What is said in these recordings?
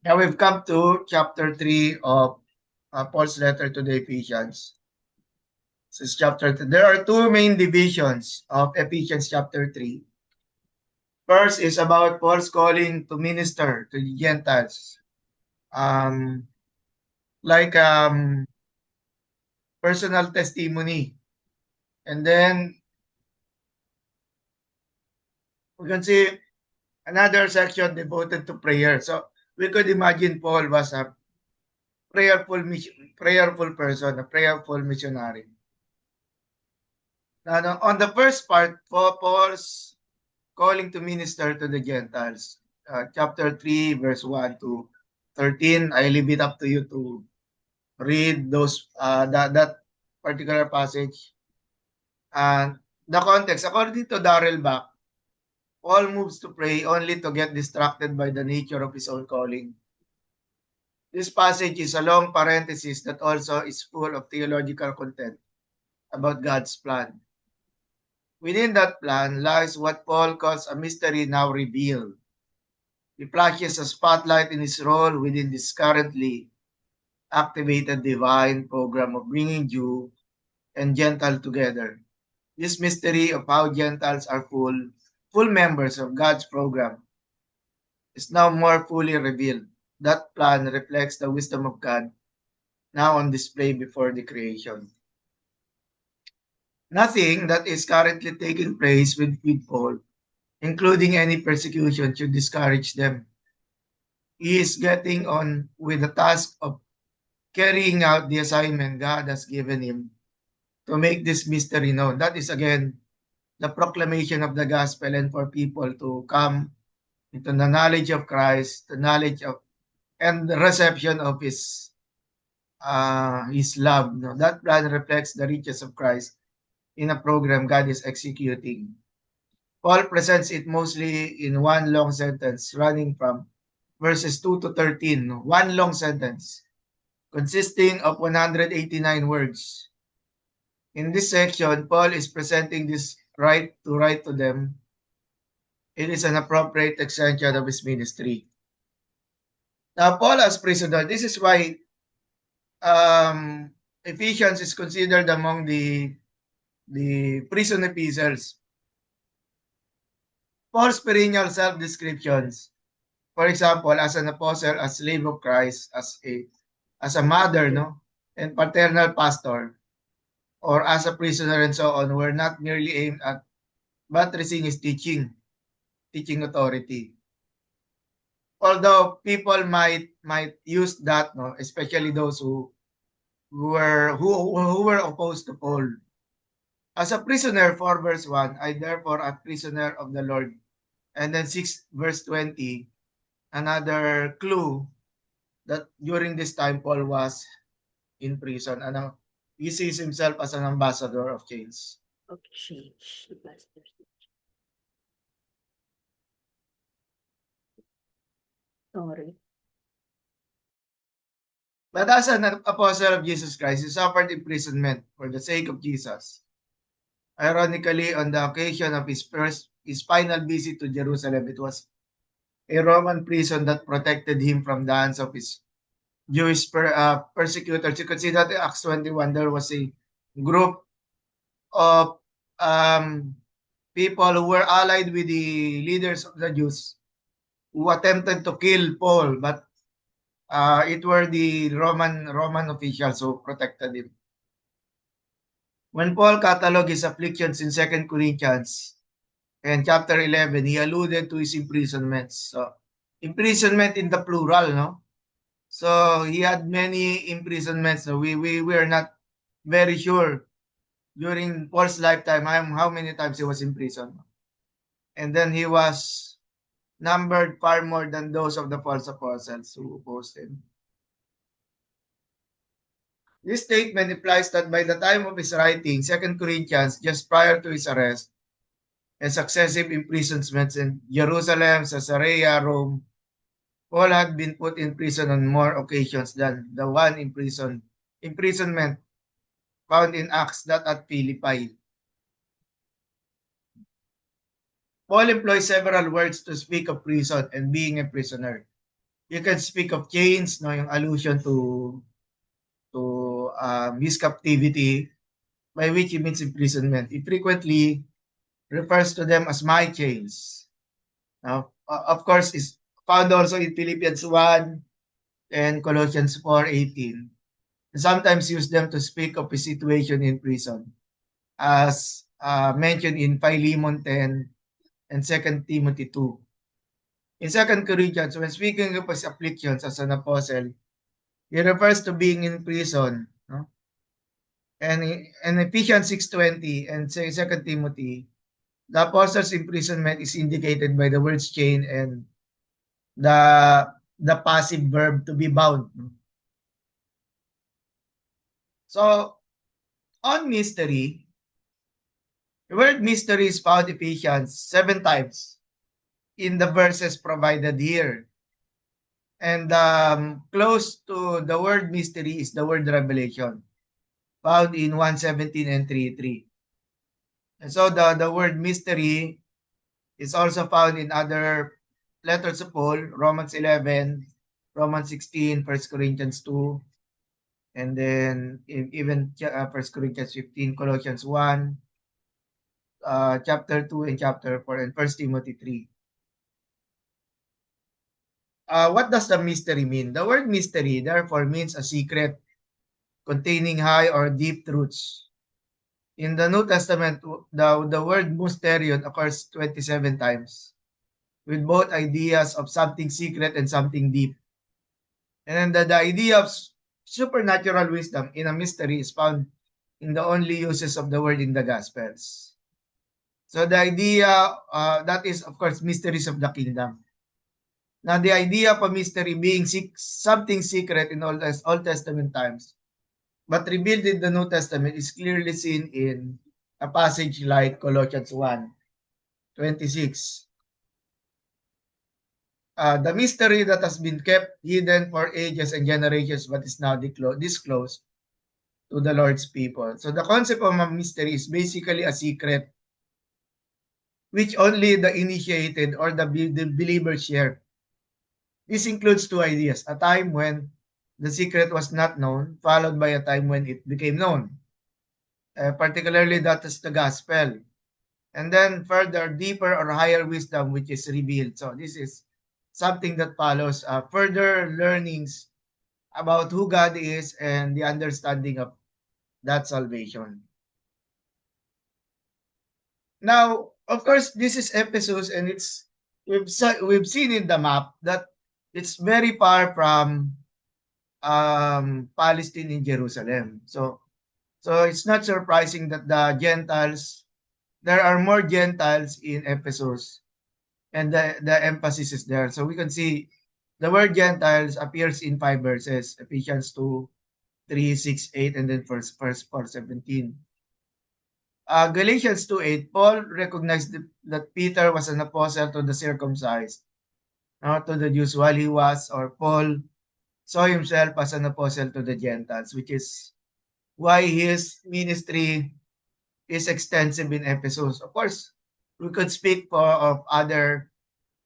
Now we've come to chapter 3 of Paul's letter to the Ephesians. This is chapter 3. There are two main divisions of Ephesians chapter 3. First is about Paul's calling to minister to the Gentiles. Um, like personal testimony. And then we can see another section devoted to prayer. So we could imagine Paul was a prayerful person, a prayerful missionary. Now, on the first part, Paul's calling to minister to the Gentiles, chapter 3, verse 1 to 13. I leave it up to you to read that particular passage. And the context, according to Darrell Bach, Paul moves to pray only to get distracted by the nature of his own calling. This passage is a long parenthesis that also is full of theological content about God's plan. Within that plan lies what Paul calls a mystery now revealed. He flashes a spotlight in his role within this currently activated divine program of bringing Jew and Gentile together. This mystery of how Gentiles are full members of God's program is now more fully revealed. That plan reflects the wisdom of God now on display before the creation. Nothing that is currently taking place with Paul, including any persecution, should discourage them. He is getting on with the task of carrying out the assignment God has given him to make this mystery known. That is again the proclamation of the gospel and for people to come into the knowledge of Christ, the knowledge of and the reception of his love. No? That plan reflects the riches of Christ in a program God is executing. Paul presents it mostly in one long sentence running from verses 2 to 13. No? One long sentence consisting of 189 words. In this section, Paul is presenting this right to write to them. It is an appropriate extension of his ministry. Now, Paul as prisoner, this is why Ephesians is considered among the prison epistles. Paul's perennial self-descriptions, for example, as an apostle, as slave of Christ, as a mother, no, and paternal pastor, or as a prisoner and so on, were not merely aimed at buttressing his teaching authority. Although people might use that, no, especially those who were opposed to Paul. As a prisoner, 4 verse 1, I therefore a prisoner of the Lord. And then 6 verse 20, another clue that during this time Paul was in prison. And he sees himself as an ambassador of change. of change. Sorry. But as an apostle of Jesus Christ, he suffered imprisonment for the sake of Jesus. Ironically, on the occasion of his final visit to Jerusalem, it was a Roman prison that protected him from the hands of his Jewish persecutors. You could see that in Acts 21, there was a group of people who were allied with the leaders of the Jews who attempted to kill Paul, but it were the Roman officials who protected him. When Paul cataloged his afflictions in 2 Corinthians and chapter 11, he alluded to his imprisonments. So, imprisonment in the plural, no? So he had many imprisonments. So we were not very sure during Paul's lifetime how many times he was in prison. And then he was numbered far more than those of the false apostles who opposed him. This statement implies that by the time of his writing, 2 Corinthians, just prior to his arrest and successive imprisonments in Jerusalem, Caesarea, Rome, Paul had been put in prison on more occasions than the one imprisonment found in Acts that at Philippi. Paul employs several words to speak of prison and being a prisoner. You can speak of chains, no, yung allusion to his captivity, by which he means imprisonment. He frequently refers to them as my chains. Now, of course, is found also in Philippians 1 and Colossians 4:18. Sometimes use them to speak of his situation in prison, as mentioned in Philemon 10 and 2 Timothy 2. In 2 Corinthians, when speaking of his afflictions as an apostle, he refers to being in prison. No? And in Ephesians 6:20 and 2 Timothy, the apostle's imprisonment is indicated by the words chain and the passive verb to be bound. So, on mystery, the word mystery is found in Ephesians 7 times in the verses provided here. And close to the word mystery is the word revelation, found in 1:17 and 3:3. And so the word mystery is also found in other letters of Paul, Romans 11, Romans 16, 1 Corinthians 2, and then even 1 Corinthians 15, Colossians 1, chapter 2 and chapter 4, and 1 Timothy 3. What does the mystery mean? The word mystery, therefore, means a secret containing high or deep truths. In the New Testament, the word mysterion occurs 27 times, with both ideas of something secret and something deep. And then the idea of supernatural wisdom in a mystery is found in the only uses of the word in the Gospels. So the idea, that is, of course, mysteries of the kingdom. Now, the idea of a mystery being something secret in Old Testament times, but revealed in the New Testament, is clearly seen in a passage like Colossians 1:26. The mystery that has been kept hidden for ages and generations, but is now disclosed to the Lord's people. So the concept of a mystery is basically a secret which only the initiated or the believers share. This includes two ideas: a time when the secret was not known, followed by a time when it became known. Particularly, that is the gospel. And then further, deeper or higher wisdom, which is revealed. So this is something that follows further learnings about who God is and the understanding of that salvation. Now, of course, this is Ephesus, and we've seen in the map that it's very far from Palestine in Jerusalem. So it's not surprising that there are more Gentiles in Ephesus, and the emphasis is there. So we can see the word Gentiles appears in 5 verses: Ephesians 2, 3, 6, 8, and then verse 4:17. Galatians 2:8, Paul recognized that Peter was an apostle to the circumcised, not to the Jews, while Paul saw himself as an apostle to the Gentiles, which is why his ministry is extensive in Ephesus. Of course, we could speak of other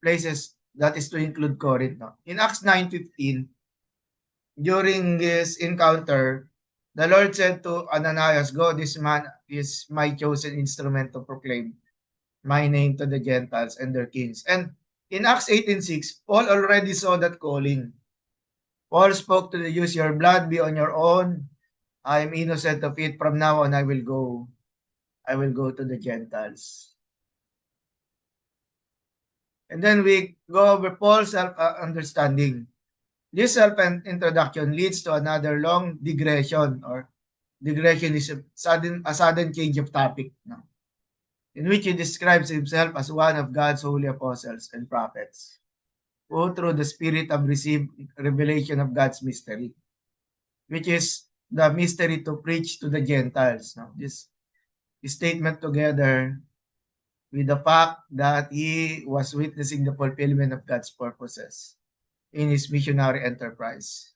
places, that is to include Corinth. No? In Acts 9:15, during this encounter, the Lord said to Ananias, "Go, this man is my chosen instrument to proclaim my name to the Gentiles and their kings." And in Acts 18:6, Paul already saw that calling. Paul spoke to the Jews, "Your blood be on your own. I am innocent of it. From now on, I will go to the Gentiles." And then we go over Paul's self-understanding. This self-introduction leads to another long digression, or digression is a sudden change of topic, no? In which he describes himself as one of God's holy apostles and prophets, who through the Spirit have received revelation of God's mystery, which is the mystery to preach to the Gentiles. No? This statement together with the fact that he was witnessing the fulfillment of God's purposes in his missionary enterprise.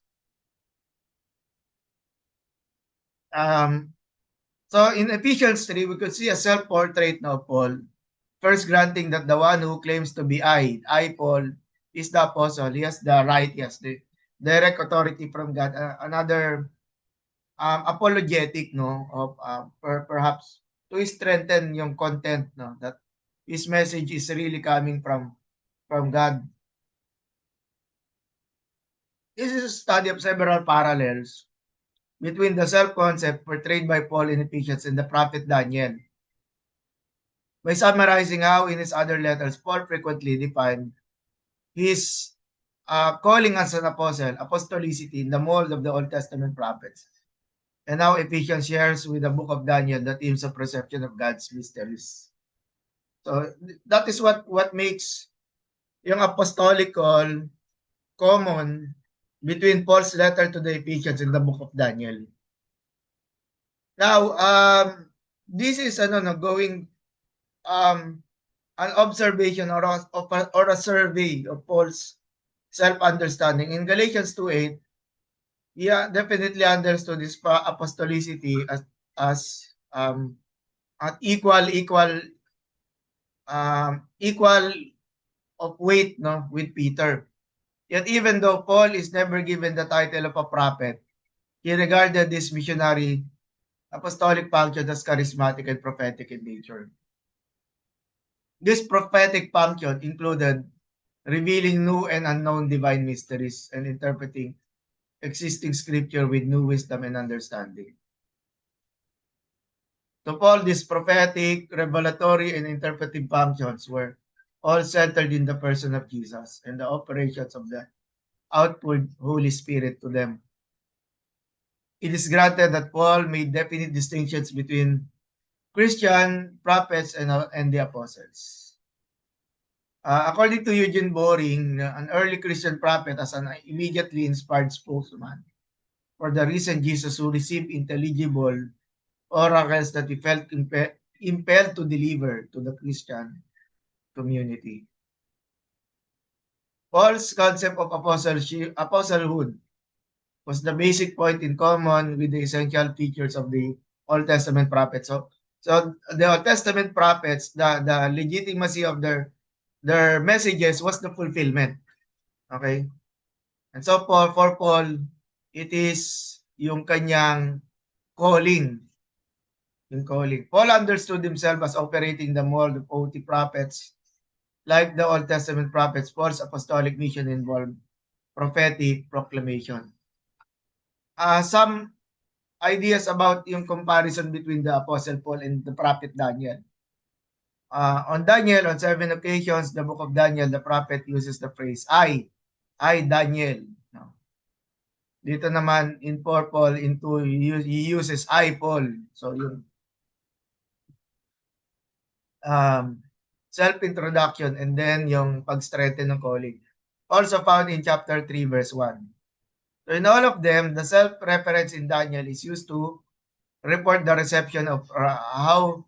So in Ephesians 3, we could see a self-portrait of Paul, first granting that the one who claims to be I, Paul, is the apostle. He has the right, he has the direct authority from God. Another apologetic, no, of perhaps to strengthen yung content, no, that his message is really coming from God. This is a study of several parallels between the self-concept portrayed by Paul in Ephesians and the prophet Daniel. By summarizing how in his other letters, Paul frequently defined his calling as an apostle, apostolicity in the mold of the Old Testament prophets. And now Ephesians shares with the book of Daniel the themes of perception of God's mysteries. So that is what makes yung apostolic call common between Paul's letter to the Ephesians and the book of Daniel. Now, this is going an observation or a survey of Paul's self-understanding. In Galatians 2:8, he definitely understood his apostolicity as at equal of weight, no, with Peter. Yet even though Paul is never given the title of a prophet, he regarded this missionary apostolic function as charismatic and prophetic in nature. This prophetic function included revealing new and unknown divine mysteries and interpreting existing scripture with new wisdom and understanding. To Paul, these prophetic, revelatory, and interpretive functions were all centered in the person of Jesus and the operations of the outward Holy Spirit to them. It is granted that Paul made definite distinctions between Christian prophets and the apostles. According to Eugene Boring, an early Christian prophet as an immediately inspired spokesman for the risen Jesus who received intelligible oracles that he felt impelled to deliver to the Christian community. Paul's concept of apostlehood was the basic point in common with the essential features of the Old Testament prophets. So the Old Testament prophets, the legitimacy of their messages was the fulfillment. Okay? And so for Paul, it is yung kanyang calling. Yung calling. Paul understood himself as operating the mold of OT prophets. Like the Old Testament prophets, Paul's apostolic mission involved prophetic proclamation. Some ideas about yung comparison between the Apostle Paul and the prophet Daniel. On Daniel, on 7 occasions, the book of Daniel, the prophet uses the phrase, I Daniel. No. Dito naman, in Paul, he uses I, Paul. So, yung self-introduction and then yung pag-strengthen ng calling. Also found in chapter 3, verse 1. So, in all of them, the self-reference in Daniel is used to report the reception of how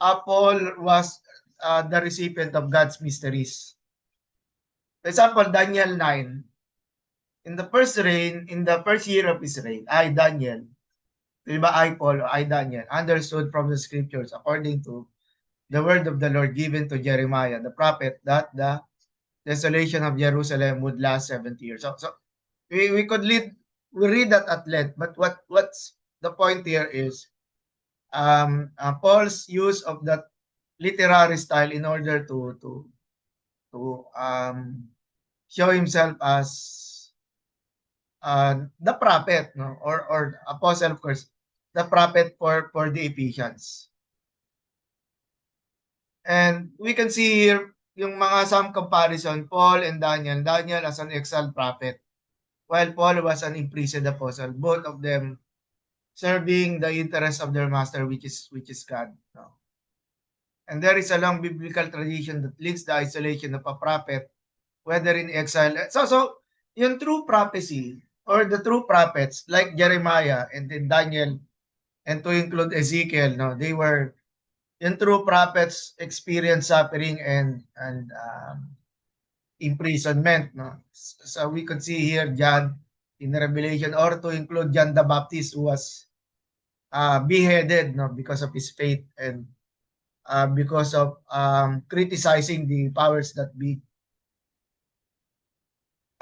Paul was the recipient of God's mysteries. For example, Daniel 9, in the first year of his reign, I, Daniel, diba, I, Paul, I, Daniel, understood from the scriptures according to the word of the Lord given to Jeremiah, the prophet, that the desolation of Jerusalem would last 70 years. So we could read that at length, but what's the point here is Paul's use of that literary style in order to show himself as the prophet, no, or apostle, of course, the prophet for the Ephesians. And we can see here yung some comparison, Paul and Daniel as an exiled prophet, while Paul was an imprisoned apostle, both of them serving the interests of their master, which is God. No? And there is a long biblical tradition that links the isolation of a prophet, whether in exile. So yung true prophecy or the true prophets like Jeremiah and then Daniel, and to include Ezekiel, no, they were yung true prophets experience suffering and imprisonment. No? So we could see here John in Revelation, or to include John the Baptist, who was beheaded, no, because of his faith and because of criticizing the powers that be.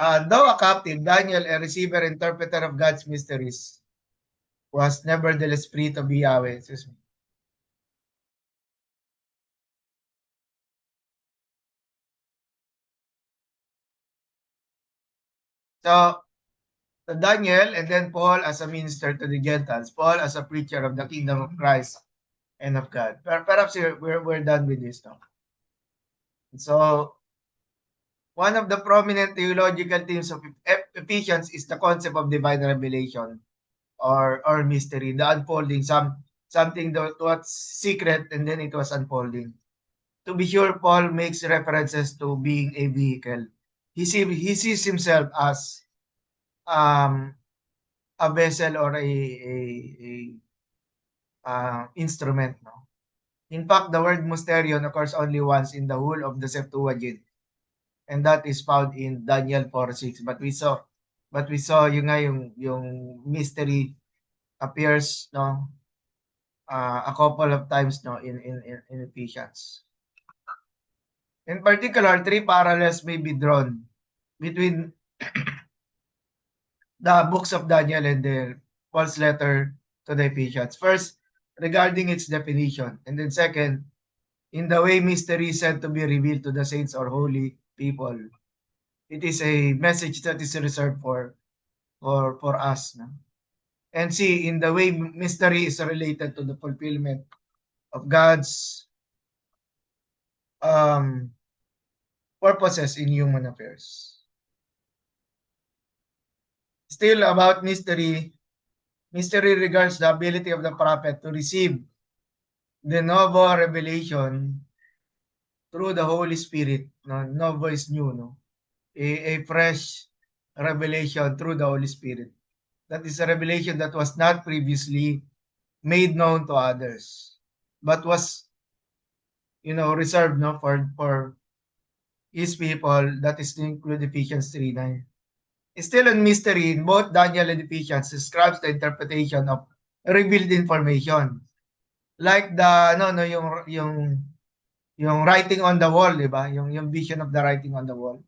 Though a captive, Daniel, a receiver, interpreter of God's mysteries, was nevertheless free to be Yahweh. Excuse me. So, Daniel and then Paul as a minister to the Gentiles, Paul as a preacher of the kingdom of Christ and of God. Perhaps we're done with this now. So, one of the prominent theological themes of Ephesians is the concept of divine revelation or mystery, the unfolding, something that was secret and then it was unfolding. To be sure, Paul makes references to being a vehicle. He sees himself as um, a vessel or a instrument. No? In fact, the word mysterion occurs only once in the whole of the Septuagint, and that is found in Daniel 4:6. But we saw yung nga yung mystery appears no a couple of times no in Ephesians. In particular, three parallels may be drawn between the books of Daniel and the Paul's letter to the Ephesians. First, regarding its definition, and then second, in the way mystery is said to be revealed to the saints or holy people. It is a message that is reserved for us. No? And see, in the way mystery is related to the fulfillment of God's um, purposes in human affairs. Still about mystery, mystery regards the ability of the prophet to receive the novo revelation through the Holy Spirit. No, novo is new, no? A fresh revelation through the Holy Spirit. That is a revelation that was not previously made known to others, but was, reserved no for his people. That is to include Ephesians 3:9. Still in mystery, in both Daniel and Ephesians describes the interpretation of revealed information. Like the no yung writing on the wall, di ba? Yung vision of the writing on the wall,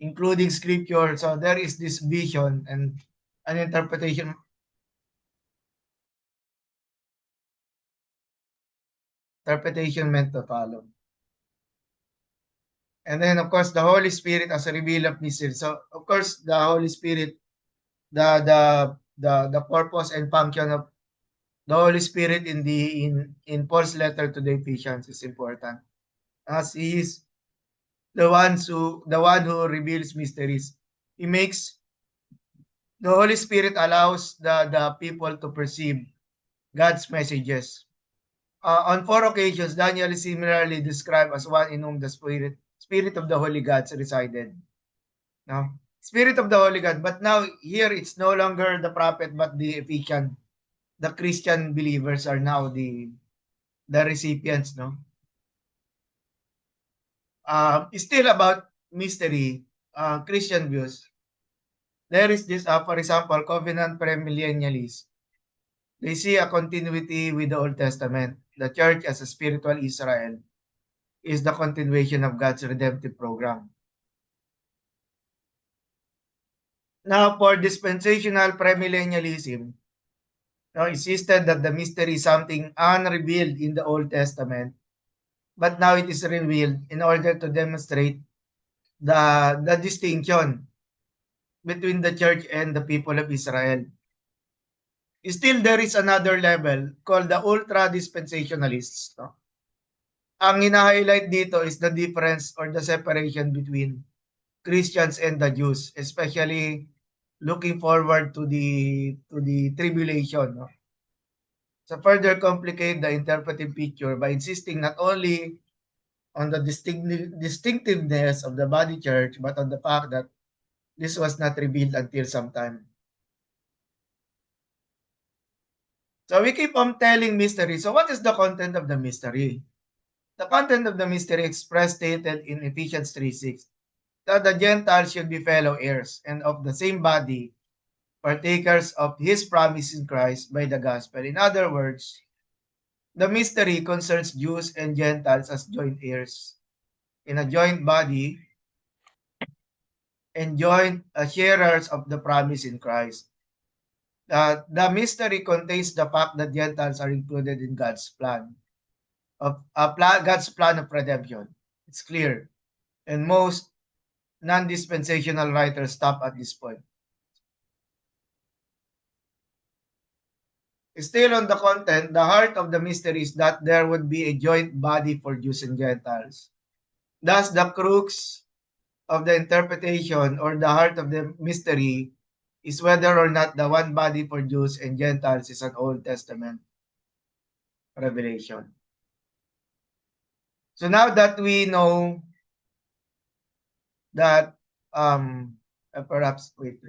including scripture. So there is this vision and an interpretation meant to follow. And then of course the Holy Spirit as a reveal of mystery. So of course the Holy Spirit, the purpose and function of the Holy Spirit in Paul's letter to the Ephesians is important, as he is the one who reveals mysteries. He makes the Holy Spirit allows the people to perceive God's messages. On four occasions, Daniel is similarly described as one in whom the Spirit of the Holy Gods resided. Now, Spirit of the Holy God. But now here it's no longer the prophet but the Ephesian. The Christian believers are now the recipients. No, still about mystery, Christian views. There is this, for example, covenant premillennialists. They see a continuity with the Old Testament. The church as a spiritual Israel is the continuation of God's redemptive program. Now, for dispensational premillennialism, now insisted that the mystery is something unrevealed in the Old Testament, but now it is revealed in order to demonstrate the distinction between the church and the people of Israel. Still, there is another level called the ultra-dispensationalists. No? Ang hina-highlight dito is the difference or the separation between Christians and the Jews, especially looking forward to the tribulation. No? So further complicate the interpretive picture by insisting not only on the distinctiveness of the body church, but on the fact that this was not revealed until some time. So we keep on telling mystery. So what is the content of the mystery? The content of the mystery expressed stated in Ephesians 3:6 that the Gentiles should be fellow heirs and of the same body, partakers of his promise in Christ by the gospel. In other words, the mystery concerns Jews and Gentiles as joint heirs in a joint body and joint sharers of the promise in Christ. The mystery contains the fact that Gentiles are included in God's plan God's plan of redemption. It's clear, and most non-dispensational writers stop at this point. Still on the content, the heart of the mystery is that there would be a joint body for Jews and Gentiles. Thus, the crux of the interpretation or the heart of the mystery is whether or not the one body for Jews and Gentiles is an Old Testament revelation. So now that we know that, perhaps, wait,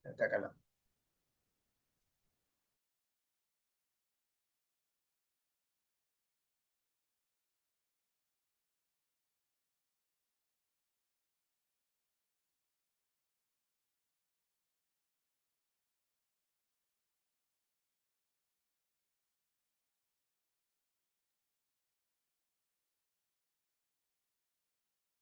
teka lang.